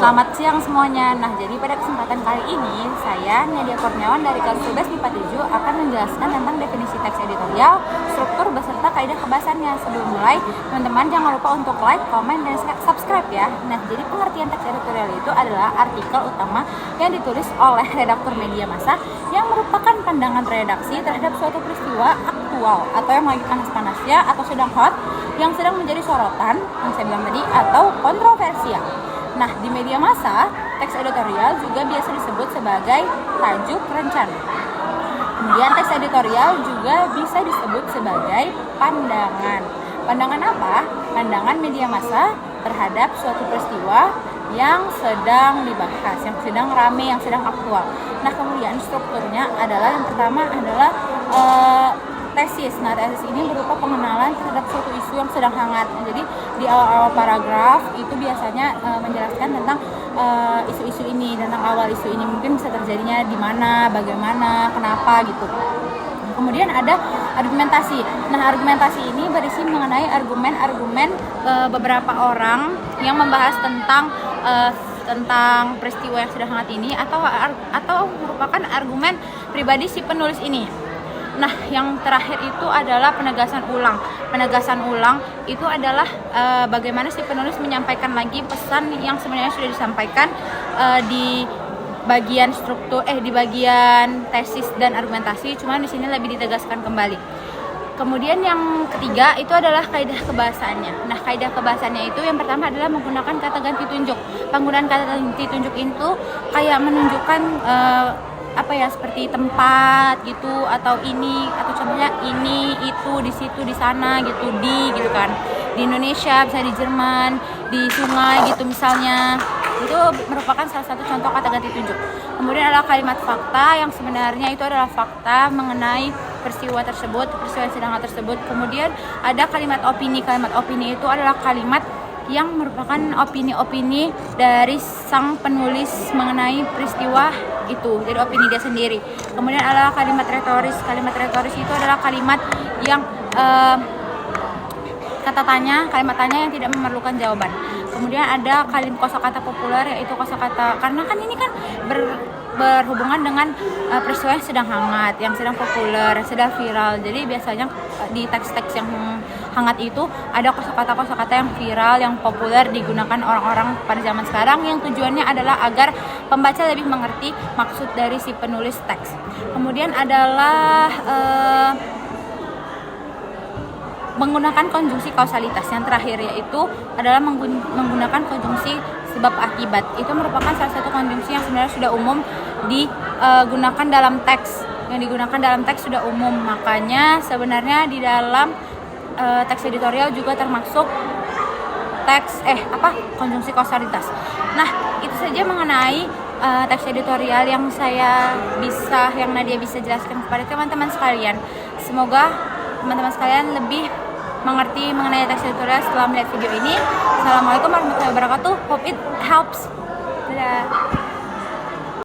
Selamat siang semuanya. Nah, jadi pada kesempatan kali ini saya Nadia Kurniawan dari kelas 11 MIPA 7 akan menjelaskan tentang definisi teks editorial, struktur beserta kaidah kebahasannya. Sebelum mulai, teman-teman jangan lupa untuk like, komen, dan subscribe ya. Nah, jadi pengertian teks editorial itu adalah artikel utama yang ditulis oleh redaktur media massa yang merupakan pandangan redaksi terhadap suatu peristiwa aktual atau yang lagi panas-panasnya atau sedang hot, yang sedang menjadi sorotan, yang saya bilang tadi, atau kontroversial. Nah, di media massa, teks editorial juga biasa disebut sebagai tajuk rencana. Kemudian teks editorial juga bisa disebut sebagai pandangan. Pandangan apa? Pandangan media massa terhadap suatu peristiwa yang sedang dibahas, yang sedang rame, yang sedang aktual. Nah, kemudian strukturnya adalah yang pertama adalah tesis. Nah, tesis ini berupa pengenalan terhadap suatu isu yang sedang hangat. Jadi di awal-awal paragraf itu biasanya menjelaskan tentang isu-isu ini, tentang awal isu ini mungkin bisa terjadinya di mana, bagaimana, kenapa gitu. Kemudian ada argumentasi. Nah, argumentasi ini berisi mengenai argumen-argumen beberapa orang yang membahas tentang peristiwa yang sedang hangat ini atau merupakan argumen pribadi si penulis ini. Nah, yang terakhir itu adalah penegasan ulang. Penegasan ulang itu adalah bagaimana si penulis menyampaikan lagi pesan yang sebenarnya sudah disampaikan di bagian di bagian tesis dan argumentasi, cuma di sini lebih ditegaskan kembali. Kemudian yang ketiga itu adalah kaidah kebahasaannya. Nah, kaidah kebahasaannya itu yang pertama adalah menggunakan kata ganti tunjuk. Penggunaan kata ganti tunjuk itu kayak menunjukkan seperti tempat gitu, atau ini, atau contohnya ini, itu, di situ, di sana gitu, gitu kan. Di Indonesia bisa di Jerman, di sungai gitu misalnya. Itu merupakan salah satu contoh kata ganti tunjuk. Kemudian adalah kalimat fakta yang sebenarnya itu adalah fakta mengenai peristiwa tersebut, peristiwa yang sedang tersebut. Kemudian ada kalimat opini. Kalimat opini itu adalah kalimat yang merupakan opini-opini dari sang penulis mengenai peristiwa itu, jadi opini dia sendiri. Kemudian adalah kalimat retoris. Kalimat retoris itu adalah kalimat yang kalimat tanya yang tidak memerlukan jawaban. Kemudian ada kalimat kosakata populer, yaitu kosakata, karena kan ini kan berhubungan dengan peristiwa yang sedang hangat, yang sedang populer, yang sedang viral. Jadi biasanya di teks-teks yang hangat itu ada kosakata-kosakata yang viral, yang populer digunakan orang-orang pada zaman sekarang, yang tujuannya adalah agar pembaca lebih mengerti maksud dari si penulis teks. Kemudian adalah menggunakan konjungsi kausalitas. Yang terakhir yaitu adalah menggunakan konjungsi sebab akibat. Itu merupakan salah satu konjungsi yang sebenarnya sudah umum digunakan dalam teks. Yang digunakan dalam teks sudah umum. Makanya sebenarnya di dalam teks editorial juga termasuk konjungsi kausalitas. Nah, itu saja mengenai teks editorial yang Nadia bisa jelaskan kepada teman-teman sekalian. Semoga teman-teman sekalian lebih mengerti mengenai teks editorial setelah melihat video ini. Assalamualaikum warahmatullahi wabarakatuh. Hope it helps. Dadah.